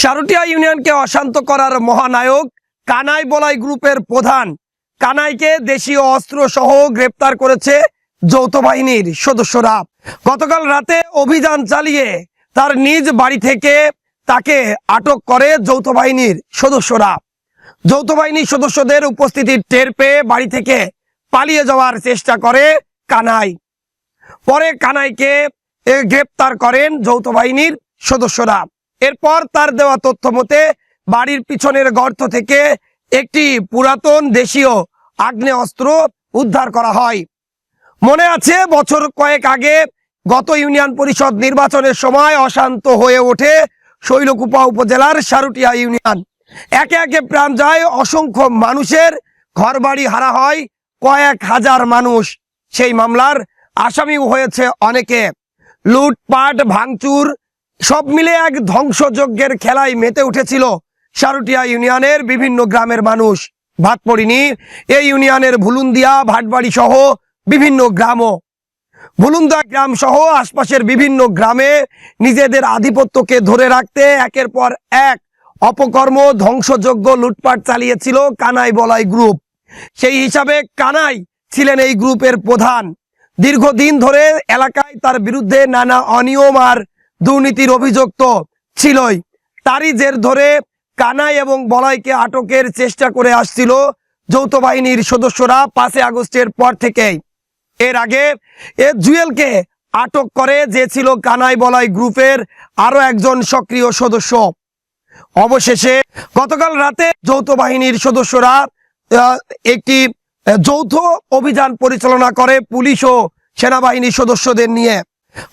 সারুটিয়া ইউনিয়নকে অশান্ত করার মহানায়ক কানাই বলাই গ্রুপের প্রধান কানাইকে দেশীয় অস্ত্র সহ গ্রেপ্তার করেছে যৌথ বাহিনীর সদস্যরা। গতকাল রাতে অভিযান চালিয়ে তার নিজ বাড়ি থেকে তাকে আটক করে যৌথ বাহিনীর সদস্যরা। যৌথ বাহিনীর সদস্যদের উপস্থিতি টের পেয়ে বাড়ি থেকে পালিয়ে যাওয়ার চেষ্টা করে কানাই। পরে কানাইকে গ্রেপ্তার করেন যৌথ বাহিনীর সদস্যরা। এরপর তার দেওয়া তথ্য মতে বাড়ির পিছনের গর্ত থেকে একটি পুরাতন দেশীয় আগ্নেয়াস্ত্র উদ্ধার করা হয়। মনে আছে বছর কয়েক আগে গত ইউনিয়ন পরিষদ নির্বাচনের সময় অশান্ত হয়ে ওঠে শৈলকুপা উপজেলার সারুটিয়া ইউনিয়ন। একে একে প্রাণ যায় অসংখ্য মানুষের, ঘরবাড়ি হারা হয় কয়েক হাজার মানুষ। সেই মামলার আসামিও হয়েছে অনেকে। লুটপাট ভাঙচুর সব মিলে এক ধ্বংসযজ্ঞের খেলায় মেতে উঠেছিল সারুটিয়া ইউনিয়নের বিভিন্ন গ্রামের মানুষ। ভাত পড়িনি এই ইউনিয়নের ভুলুন্দিয়া, ভাটবাড়ি সহ বিভিন্ন গ্রামও। ভুলুন্দিয়া গ্রাম সহ আশপাশের বিভিন্ন গ্রামে নিজেদের আধিপত্যকে ধরে রাখতে একের পর এক অপকর্ম, ধ্বংসযজ্ঞ, লুটপাট চালিয়েছিল কানাই বলাই গ্রুপ। সেই হিসাবে কানাই ছিলেন এই গ্রুপের প্রধান। দীর্ঘদিন ধরে এলাকায় তার বিরুদ্ধে নানা অনিয়ম আর দুর্নীতির অভিযোগ তো ছিলই। তারই জের ধরে কানাই এবং বলাইকে আটকের চেষ্টা করে আসছিল যৌথ বাহিনীর সদস্যরা 5 আগস্টের পর থেকেই। এর আগে জুয়েলকে আটক করে, যে ছিল কানাই বলাই গ্রুপের আরো একজন সক্রিয় সদস্য। অবশেষে গতকাল রাতে যৌথ বাহিনীর সদস্যরা একটি যৌথ অভিযান পরিচালনা করে পুলিশ ও সেনাবাহিনীর সদস্যদের নিয়ে।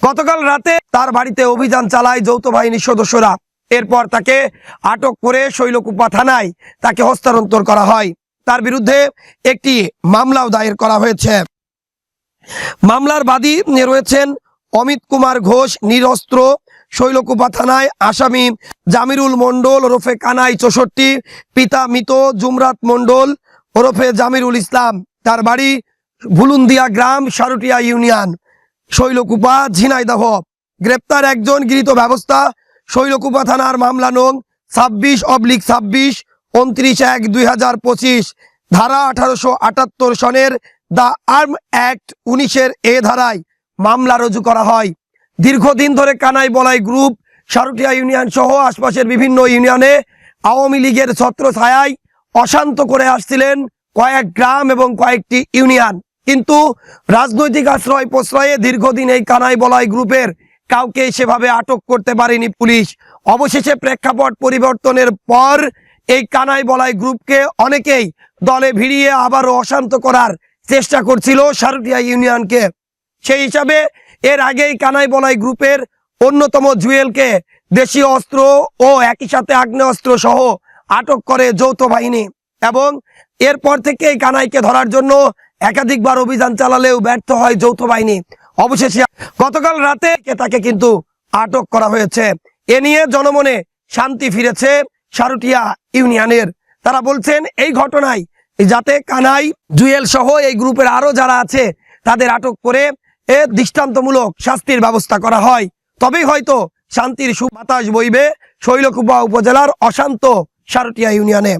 গতকাল রাতে তার বাড়িতে অভিযান চালায় যৌথ বাহিনীর সদস্যরা। এরপর তাকে আটক করে শৈলকুপা থানায় তাকে হস্তান্তর করা হয়। তার বিরুদ্ধে একটি মামলাও দায়ের করা হয়েছে। মামলার বাদী রয়েছেন অমিত কুমার ঘোষ, নিরস্ত্র, শৈলকুপা থানায় আসামি জামিরুল মণ্ডল ওরফে কানাই 64, পিতা মৃত জুমরাত মণ্ডল ওরফে জামিরুল ইসলাম। তার বাড়ি ভুলুন্দিয়া গ্রাম, সারুটিয়া ইউনিয়ন, শৈলকুপা, ঝিনাইদহ। গ্রেপ্তার একজন, গৃহীত ব্যবস্থা শৈলকুপা থানার মামলা নং 26/26, 29/1/2025, ধারা 1878 সনের দ্য আর্ম অ্যাক্ট 19-এর এ ধারায় মামলা রুজু করা হয়। দীর্ঘদিন ধরে কানাই বলাই গ্রুপ সারুটিয়া ইউনিয়ন সহ আশপাশের বিভিন্ন ইউনিয়নে আওয়ামী লীগের ছত্রছায়ায় অশান্ত করে আসছিলেন কয়েক গ্রাম এবং কয়েকটি ইউনিয়ন। কিন্তু রাজনৈতিক আশ্রয় প্রশ্রয়ে দীর্ঘদিন এই কানাই বলাই গ্রুপের কাউকে সেভাবে আটক করতে পারেনি পুলিশ। অবশেষে প্রেক্ষাপট পরিবর্তনের পর এই কানাই বলাই গ্রুপকে অনেকেই দলে ভিড়িয়ে আবারও অশান্ত করার চেষ্টা করছিল সারুটিয়া ইউনিয়নকে। সেই হিসাবে এর আগেই কানাই বলাই গ্রুপের অন্যতম জুয়েলকে দেশীয় অস্ত্র ও একই সাথে আগ্নেয়াস্ত্র সহ আটক করে যৌথ বাহিনী, এবং এরপর থেকে এই কানাইকে ধরার জন্য একাধিকবার অভিযান চালালেও ব্যর্থ হয় যৌথ বাহিনী। অবশেষে গতকাল রাতে তাকে কিন্তু আটক করা হয়েছে। এ নিয়ে জনমনে শান্তি ফিরেছে সারুটিয়া ইউনিয়নের। তারা বলছেন এই ঘটনায় যাতে কানাই, জুয়েল সহ এই গ্রুপের আরো যারা আছে তাদের আটক করে দৃষ্টান্তমূলক শাস্তির ব্যবস্থা করা হয়, তবেই হয়তো শান্তির সুবাতাস বইবে শৈলকুপা উপজেলার অশান্ত সারুটিয়া ইউনিয়নে।